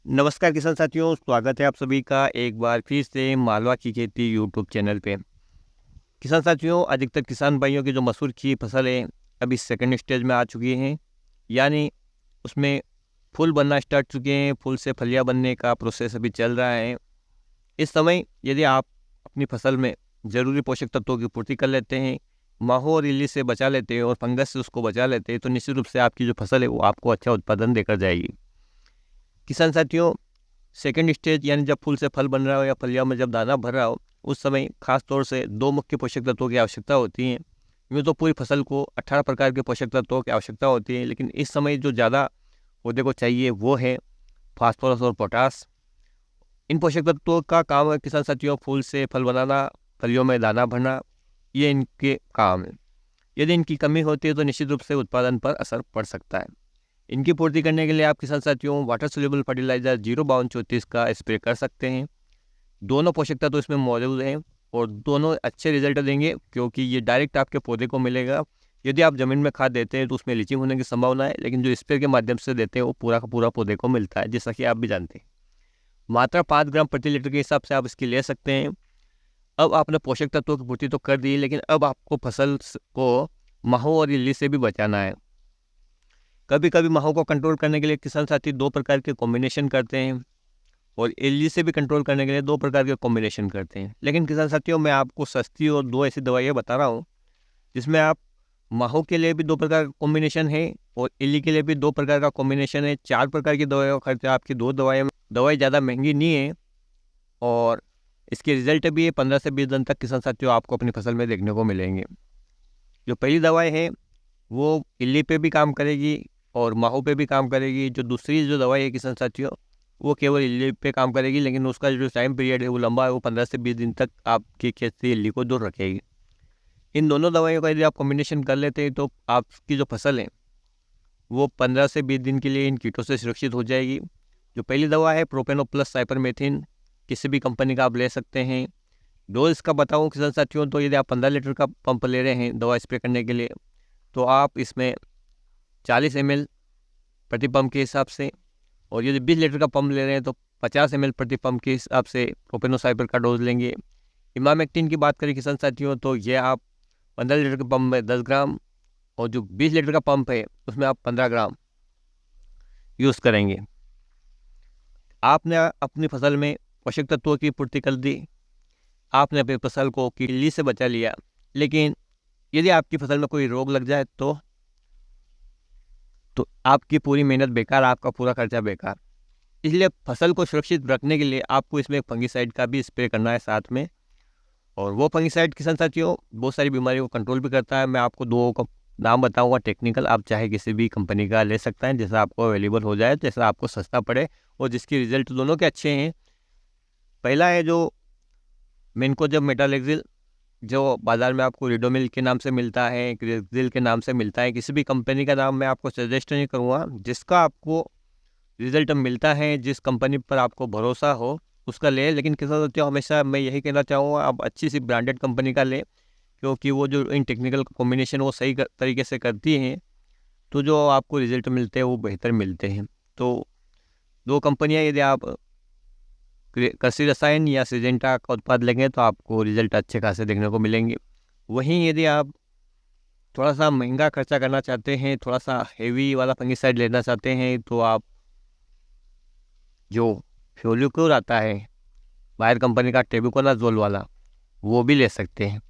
नमस्कार किसान साथियों, स्वागत है आप सभी का एक बार फिर से मालवा की खेती यूट्यूब चैनल पे। किसान साथियों, अधिकतर किसान भाइयों की जो मसूर की फसल है अभी सेकंड स्टेज में आ चुकी हैं, यानी उसमें फूल बनना स्टार्ट चुके हैं। फूल से फलियां बनने का प्रोसेस अभी चल रहा है। इस समय यदि आप अपनी फसल में ज़रूरी पोषक तत्वों की पूर्ति कर लेते हैं, माहो और इल्ली से बचा लेते हैं और फंगस से उसको बचा लेते हैं, तो निश्चित रूप से आपकी जो फसल है वो आपको अच्छा उत्पादन देकर जाएगी। किसान साथियों, सेकंड स्टेज यानी जब फूल से फल बन रहा हो या फलियां में जब दाना भर रहा हो, उस समय खास तौर से दो मुख्य पोषक तत्वों की आवश्यकता होती है। यूँ तो पूरी फसल को 18 प्रकार के पोषक तत्वों की आवश्यकता होती है, लेकिन इस समय जो ज़्यादा पौधे को चाहिए वो है फास्फोरस और पोटास। इन पोषक तत्वों का काम है किसान साथियों फूल से फल बनाना, फलियों में दाना भरना, ये इनके काम है। यदि इनकी कमी होती है तो निश्चित रूप से उत्पादन पर असर पड़ सकता है। इनकी पूर्ति करने के लिए आप किसान साथियों वाटर सोल्यूबल फर्टिलाइजर 05234 का स्प्रे कर सकते हैं। दोनों पोषक तत्व इसमें मौजूद हैं और दोनों अच्छे रिजल्ट देंगे, क्योंकि ये डायरेक्ट आपके पौधे को मिलेगा। यदि आप ज़मीन में खाद देते हैं तो उसमें लीचिंग होने की संभावना है, लेकिन जो स्प्रे के माध्यम से देते हैं वो पूरा का पूरा पौधे को मिलता है, जैसा कि आप भी जानते हैं। मात्रा 5 ग्राम प्रति लीटर के हिसाब से आप इसकी ले सकते हैं। अब आपने पोषक तत्वों की पूर्ति तो कर दी, लेकिन अब आपको फसल को माहो और इल्ली से भी बचाना है। कभी कभी माहो को कंट्रोल करने के लिए किसान साथी दो प्रकार के कॉम्बिनेशन करते हैं और इल्ली से भी कंट्रोल करने के लिए दो प्रकार के कॉम्बिनेशन करते हैं। लेकिन किसान साथियों, मैं आपको सस्ती और दो ऐसी दवाइयाँ बता रहा हूँ जिसमें आप माहो के लिए भी दो प्रकार का कॉम्बिनेशन है और इल्ली के लिए भी दो प्रकार का कॉम्बिनेशन है। 4 प्रकार की दवाइयों का खर्चा आपकी दो दवाइयाँ दवाई ज़्यादा महंगी नहीं है और इसके रिजल्ट भी 15 से 20 दिन तक किसान साथियों आपको अपनी फसल में देखने को मिलेंगे। जो पहली दवाई है वो इल्ली पे भी काम करेगी और माहो पे भी काम करेगी। जो दूसरी जो दवाई है किसान साथियों, वो केवल इल्ली पे काम करेगी, लेकिन उसका जो टाइम पीरियड है वो लंबा है, वो 15 से 20 दिन तक आपके खेत से इल्ली को दूर रखेगी। इन दोनों दवाइयों का यदि आप कॉम्बिनेशन कर लेते हैं तो आपकी जो फसल है वो 15 से 20 दिन के लिए इन कीटों से सुरक्षित हो जाएगी। जो पहली दवा है प्रोपेनो प्लस साइपरमेथ्रिन, किसी भी कंपनी का आप ले सकते हैं। डोज इसका बताऊँ किसान साथियों, तो यदि आप 15 लीटर का पंप ले रहे हैं दवा स्प्रे करने के लिए, तो आप इसमें 40 ml प्रति पंप के हिसाब से, और यदि 20 लीटर का पंप ले रहे हैं तो 50 ml प्रति पंप के हिसाब से प्रोपेनोसाइपर का डोज लेंगे। इमामेक्टिन की बात करें किसान साथियों, तो ये आप 15 लीटर के पंप में 10 ग्राम और जो 20 लीटर का पंप है उसमें आप 15 ग्राम यूज़ करेंगे। आपने अपनी फसल में पोषक तत्वों की पूर्ति कर दी, आपने अपनी फसल को कीड़ी से बचा लिया, लेकिन यदि आपकी फसल में कोई रोग लग जाए तो आपकी पूरी मेहनत बेकार, आपका पूरा खर्चा बेकार। इसलिए फसल को सुरक्षित रखने के लिए आपको इसमें फंगिसाइड का भी स्प्रे करना है साथ में। और वो फंगिसाइड किसान साथियों बहुत सारी बीमारियों को कंट्रोल भी करता है। मैं आपको दो का नाम बताऊंगा टेक्निकल, आप चाहे किसी भी कंपनी का ले सकते हैं, जैसा आपको अवेलेबल हो जाए, जैसा आपको सस्ता पड़े और जिसके रिजल्ट दोनों के अच्छे हैं। पहला है जो मेनकोजेब मेटालेक्सिल, जो बाज़ार में आपको रिडोमिल के नाम से मिलता है, क्रेक्सिल के नाम से मिलता है। किसी भी कंपनी का नाम मैं आपको सजेस्ट नहीं करूँगा, जिसका आपको रिजल्ट मिलता है, जिस कंपनी पर आपको भरोसा हो उसका ले। लेकिन किसान साथियों हमेशा मैं यही कहना चाहूँगा, आप अच्छी सी ब्रांडेड कंपनी का ले, क्योंकि वो जो इन टेक्निकल कॉम्बिनेशन वो सही तरीके से करती हैं, तो जो आपको रिजल्ट मिलते हैं वो बेहतर मिलते हैं। तो दो कंपनियाँ यदि आप कृषि रसायन या सिजेंटा का उत्पाद लेंगे तो आपको रिजल्ट अच्छे खासे देखने को मिलेंगे। वहीं यदि आप थोड़ा सा महंगा खर्चा करना चाहते हैं, थोड़ा सा हेवी वाला फंगिसाइड लेना चाहते हैं, तो आप जो फ्योलिक्योर आता है बायर कंपनी का टेबुकोनाजोल वाला, वो भी ले सकते हैं।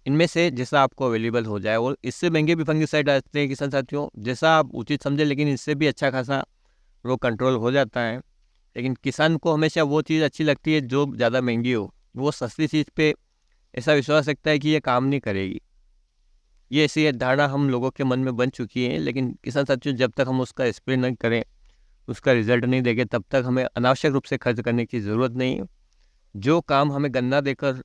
इनमें से जैसा आपको अवेलेबल हो जाए, और इससे महंगे भी फंगिसाइड आते हैं किसान साथियों, जैसा आप उचित समझे, लेकिन इससे भी अच्छा खासा रोग कंट्रोल हो जाता है। लेकिन किसान को हमेशा वो चीज़ अच्छी लगती है जो ज़्यादा महंगी हो। वो सस्ती चीज़ पे ऐसा विश्वास रखता है कि ये काम नहीं करेगी। ये ऐसी धारणा हम लोगों के मन में बन चुकी है। लेकिन किसान साथियों जब तक हम उसका स्प्रे नहीं करें, उसका रिजल्ट नहीं देंगे, तब तक हमें अनावश्यक रूप से खर्च करने की ज़रूरत नहीं है। जो काम हमें गन्ना देकर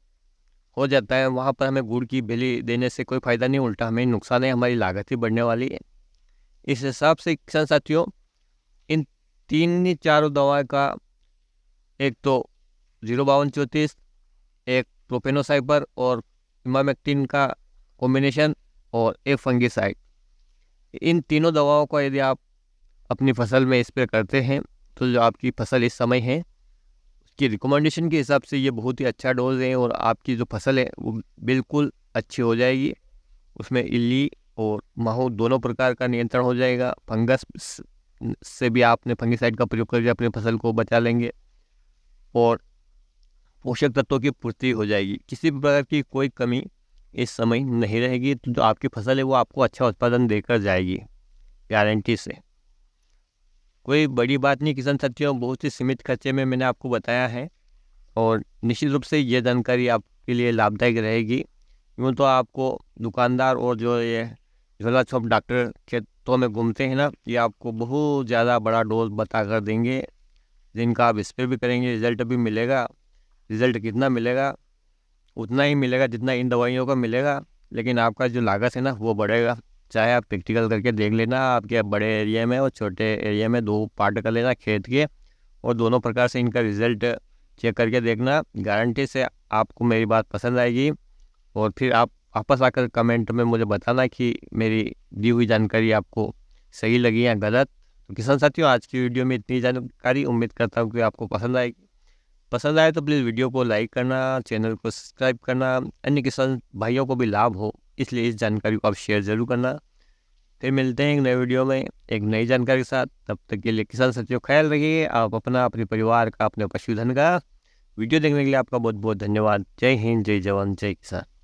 हो जाता है, वहाँ पर हमें गुड़ की बेली देने से कोई फ़ायदा नहीं, उल्टा हमें नुकसान है, हमारी लागत ही बढ़ने वाली है। इस हिसाब से किसान साथियों इन तीन चारों दवा का, एक तो 05234, एक प्रोपेनोसाइपर और इमामेक्टिन का कॉम्बिनेशन, और एक फंगिसाइड, इन तीनों दवाओं का यदि आप अपनी फसल में स्प्रे करते हैं तो जो आपकी फसल इस समय है उसकी रिकमेंडेशन के हिसाब से ये बहुत ही अच्छा डोज है और आपकी जो फसल है वो बिल्कुल अच्छी हो जाएगी। उसमें इल्ली और माहू दोनों प्रकार का नियंत्रण हो जाएगा। फंगस से भी आपने फंगिसाइड का प्रयोग करके अपनी फसल को बचा लेंगे और पोषक तत्वों की पूर्ति हो जाएगी। किसी भी प्रकार की कोई कमी इस समय नहीं रहेगी। तो जो आपकी फसल है वो आपको अच्छा उत्पादन देकर जाएगी गारंटी से। कोई बड़ी बात नहीं किसान साथियों, बहुत ही सीमित खर्चे में मैंने आपको बताया है और निश्चित रूप से ये जानकारी आपके लिए लाभदायक रहेगी। यूँ तो आपको दुकानदार और जो ये झोला छाप डॉक्टर खेतों में घूमते हैं ना, ये आपको बहुत ज़्यादा बड़ा डोज बता कर देंगे जिनका आप स्प्रे भी करेंगे रिजल्ट भी मिलेगा। रिजल्ट कितना मिलेगा? उतना ही मिलेगा जितना इन दवाइयों का मिलेगा, लेकिन आपका जो लागत है ना वो बढ़ेगा। चाहे आप प्रैक्टिकल करके देख लेना, आपके बड़े एरिया में और छोटे एरिया में 2 पार्ट कर लेना खेत के और दोनों प्रकार से इनका रिजल्ट चेक करके देखना। गारंटी से आपको मेरी बात पसंद आएगी और फिर आप वापस आकर कमेंट में मुझे बताना कि मेरी दी हुई जानकारी आपको सही लगी या गलत। तो किसान साथियों, आज की वीडियो में इतनी जानकारी, उम्मीद करता हूँ कि आपको पसंद आएगी। पसंद आए तो प्लीज़ वीडियो को लाइक करना, चैनल को सब्सक्राइब करना, अन्य किसान भाइयों को भी लाभ हो इसलिए इस जानकारी को आप शेयर ज़रूर करना। फिर मिलते हैं एक नए वीडियो में एक नई जानकारी के साथ। तब तक के लिए किसान साथियों ख्याल रखिए आप अपना, अपने परिवार का, अपने पशुधन का। वीडियो देखने के लिए आपका बहुत बहुत धन्यवाद। जय हिंद, जय जवान, जय किसान।